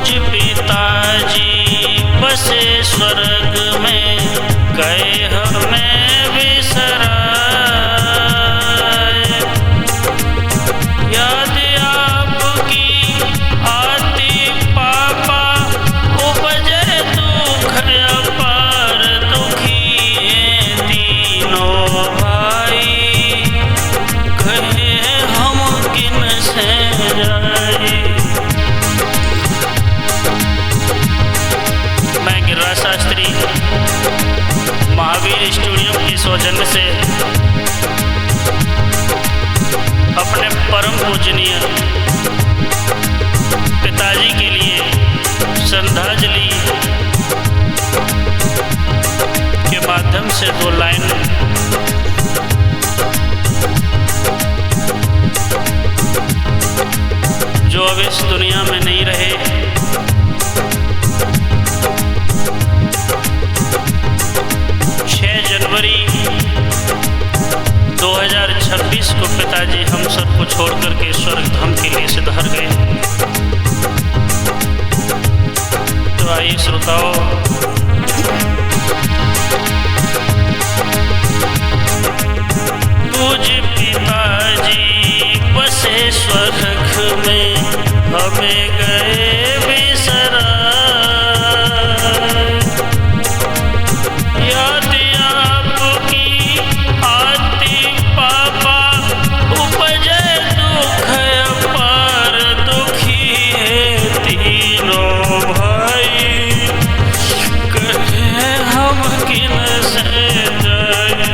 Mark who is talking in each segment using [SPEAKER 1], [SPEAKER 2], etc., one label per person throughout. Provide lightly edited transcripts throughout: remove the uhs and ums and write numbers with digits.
[SPEAKER 1] तुझ पिताजी बसे स्वर्ग में, गए हमें बिसराए। याद आपकी आती पापा, उपजे दुख अपार, दुखी हैं तीनों भाई, कहे हम किन से जाए। मैं गिरिराज शास्त्री महावीर स्टूडियो की सौजन्य से अपने परम पूजनीय पिताजी के लिए श्रद्धांजलि के माध्यम से 2 लाइन जो अब इस दुनिया में नहीं रहे, 6 जनवरी 2026 को पिताजी हम सबको छोड़ करके स्वर्ग धाम के लिए सिधार गए। तो आइए श्रोताओं, तुझ पिताजी बसे स्वर्ग में, हमें गए बिसराए। याद आपकी आती पापा, उपजे दुख अपार, दुखी है तीनों भाई, कहे हम किन से जाए।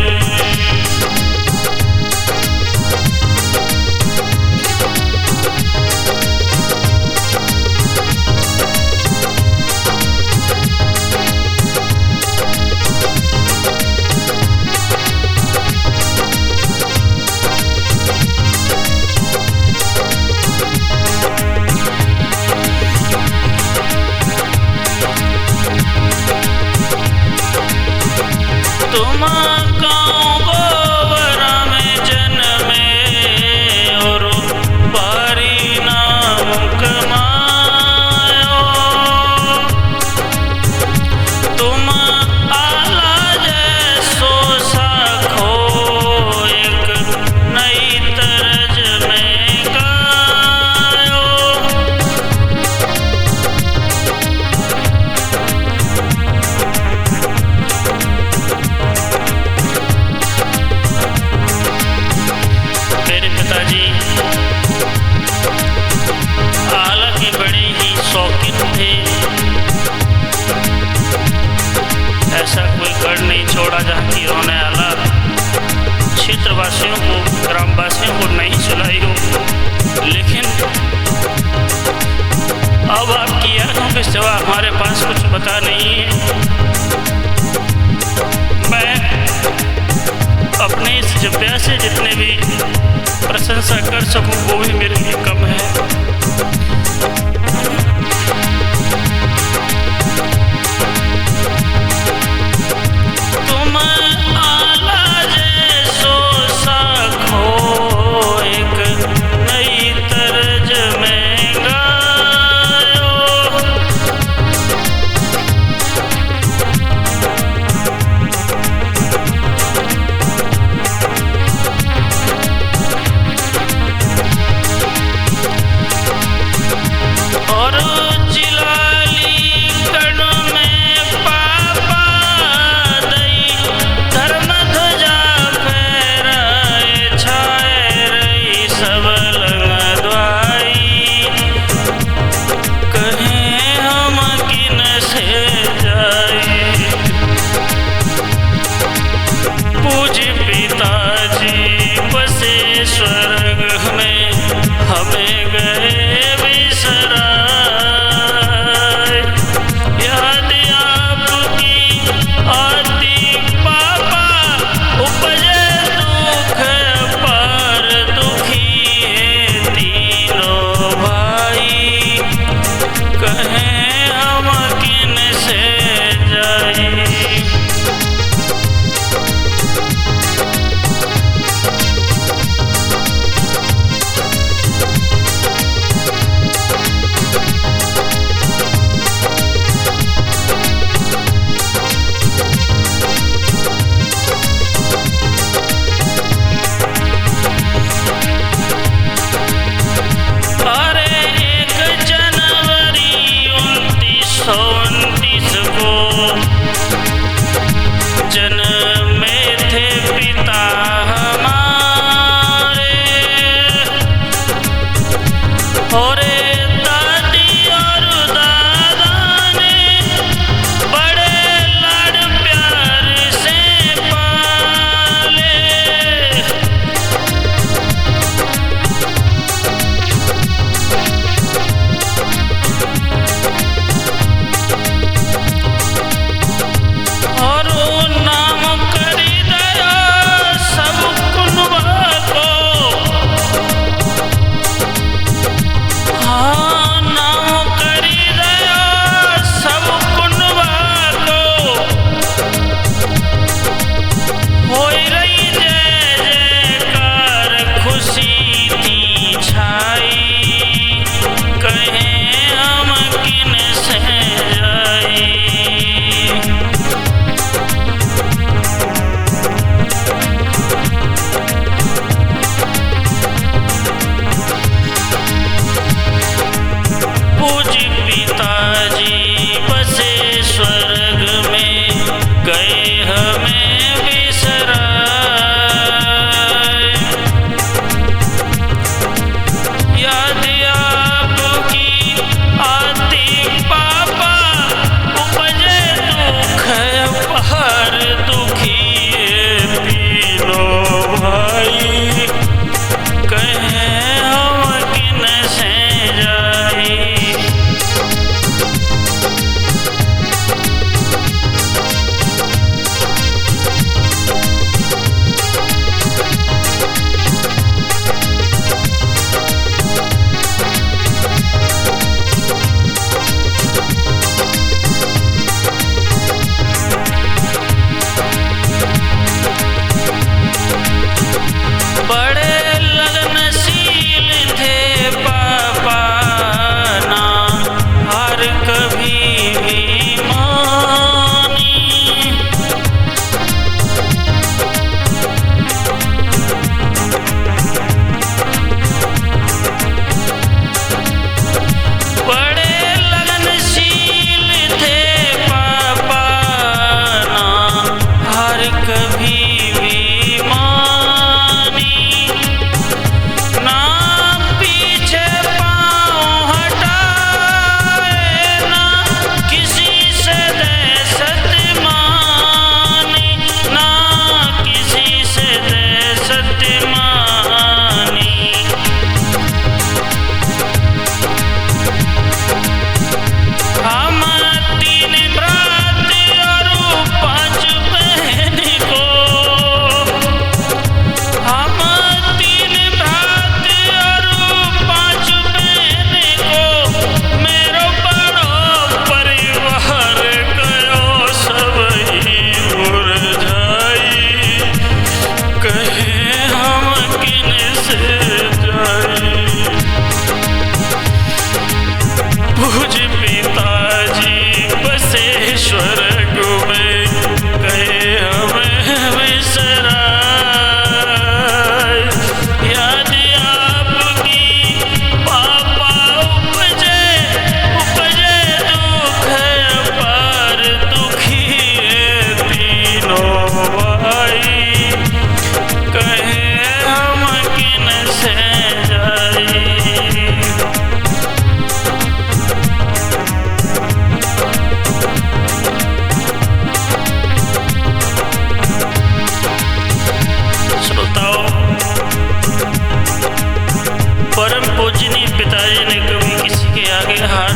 [SPEAKER 1] तुम गाँव गोवरा में जन्मे और बारी नाम कमायो। तुम आला जैसो साखो, एक नई तरज में गायो। मेरे पिताजी आला के बड़े ही शौकीन थे। ऐसा कोई गढ़ नहीं छोड़ा जहाँ की उन्होंने आला क्षेत्रवासियों को, ग्रामवासियों को नहीं सुनाई हो। लेकिन अब आपकी यादों के सिवा हमारे पास कुछ बता नहीं है। मैं अपने इस जब्या से जितने भी प्रशंसा कर सकूं वो भी मेरे लिए कम है। तुम आला जैसो साखो, एक नई तरज में गायो।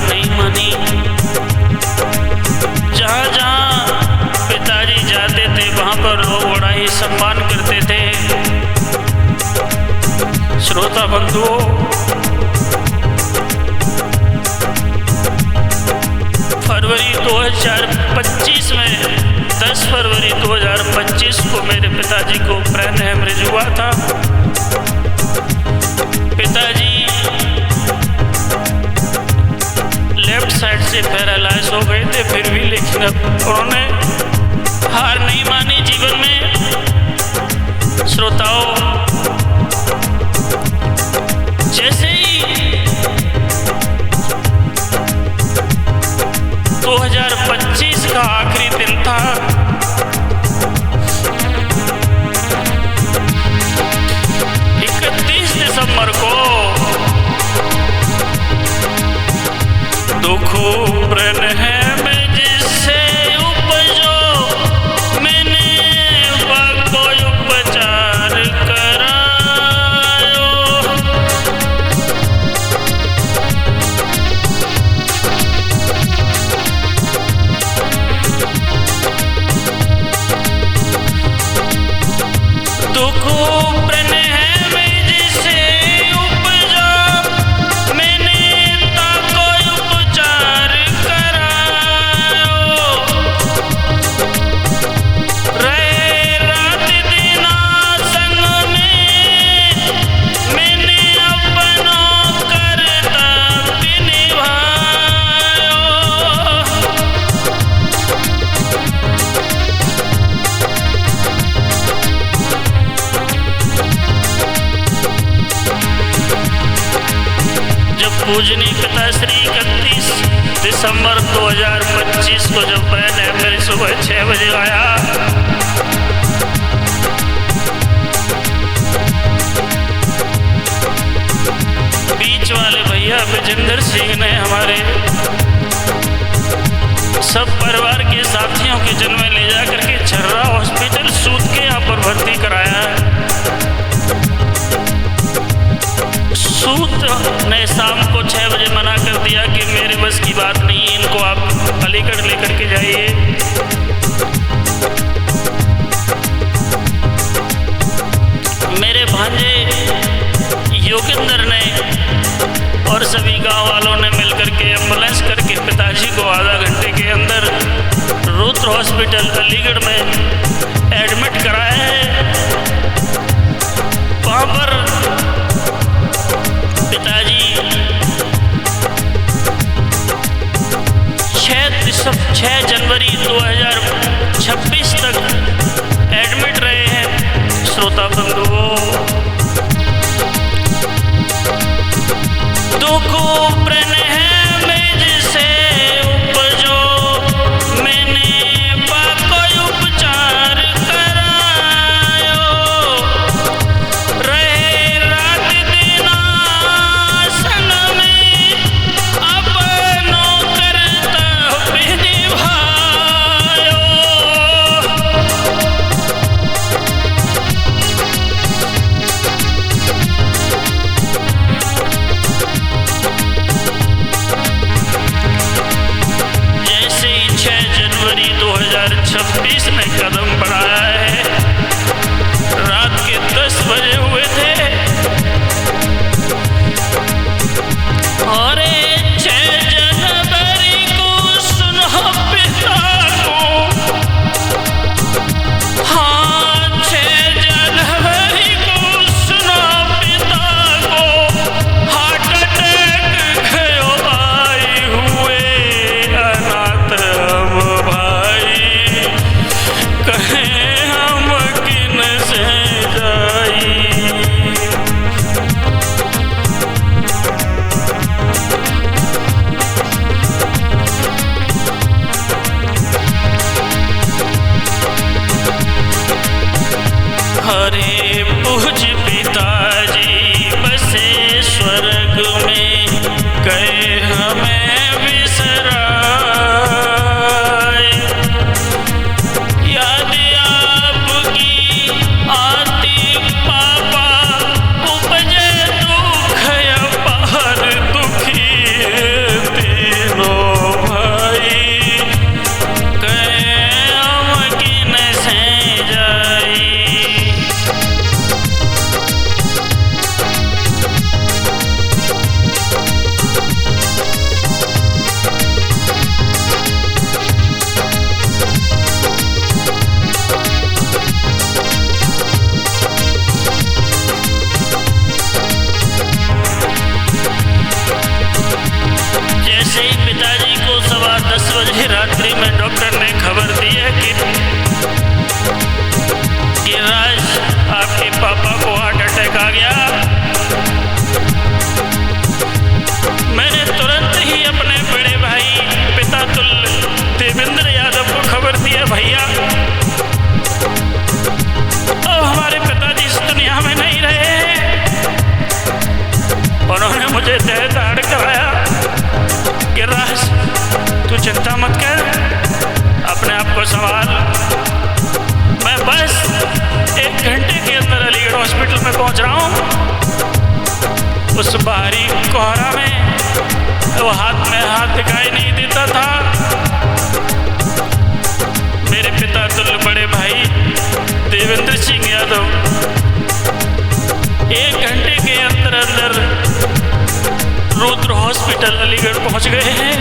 [SPEAKER 1] नहीं मानी। जहाँ जहाँ पिताजी जाते थे वहाँ पर लोग बड़ा ही सम्मान करते थे। श्रोता बंधुओं, फरवरी 2025 में 10 फरवरी 2025 को मेरे पिताजी को ब्रेन हेमरेज हुआ था। पिताजी लेफ्ट साइड से पैरालाइज हो गए थे, फिर भी लेकिन अब उन्होंने हार नहीं मानी जीवन में। श्रोताओं, जैसे ही 2025 का आखिरी दिन था, 31 दिसंबर को दुख ब्रेन हेमरेज जिससे उपजो, मैंने कोई उपचार करायो। दुख ब्रेन हेमरेज जिससे उपजो, मैंने कोई उपचार करायो। रहे रात दिन संग में, मैंने अपनों कर्तव्य निभायो। जब पूजनीय पिताश्री 31 दिसंबर 2025 को जब ब्रेन हेमरेज सुबह 6 बजे आया, बीच वाले भैया विजेंद्र सिंह ने हमारे सब परिवार के साथियों के जन्म में ले जा करके छर्रा हॉस्पिटल सूत के यहाँ पर भर्ती कराया। सूत ने शाम को 6 बजे मना कर दिया कि मेरे बस की बात नहीं है, इनको आप अलीगढ़ लेकर के जाइए। मेरे भांजे योगेंद्र ने और सभी गांव वालों ने मिलकर के एम्बुलेंस करके पिताजी को आधा घंटे के अंदर रुद्र हॉस्पिटल अलीगढ़ में एडमिट कराया है। वहाँ पर पिताजी 6 जनवरी 2026 तक एडमिट रहे हैं। श्रोता बंधुओं, दुख ब्रेन हेमरेज से उपजो, मैंने कोई उपचार करायो। रहे रात दिन संग में, अपनों कर्तव्य निभायो। 10 बजे रात्रि में डॉक्टर ने खबर दी है कि राज आपके पापा को हार्ट अटैक आ गया। मैंने तुरंत ही अपने बड़े भाई पिता तुल्य देवेंद्र यादव को खबर दिया, भैया अब हमारे पिताजी इस दुनिया में नहीं रहे। उन्होंने मुझे तह ताड़ कराया कि राज तू चिंता मत कर, अपने आप को संभाल। मैं बस 1 घंटे के अंदर अलीगढ़ हॉस्पिटल में पहुंच रहा हूं। उस बाहरी कोहरा में वो हाथ में हाथ दिखाई नहीं देता था। मेरे पिता तुल्य बड़े भाई देवेंद्र सिंह यादव 1 घंटे के अंदर अंदर रुद्र हॉस्पिटल अलीगढ़ पहुंच गए हैं।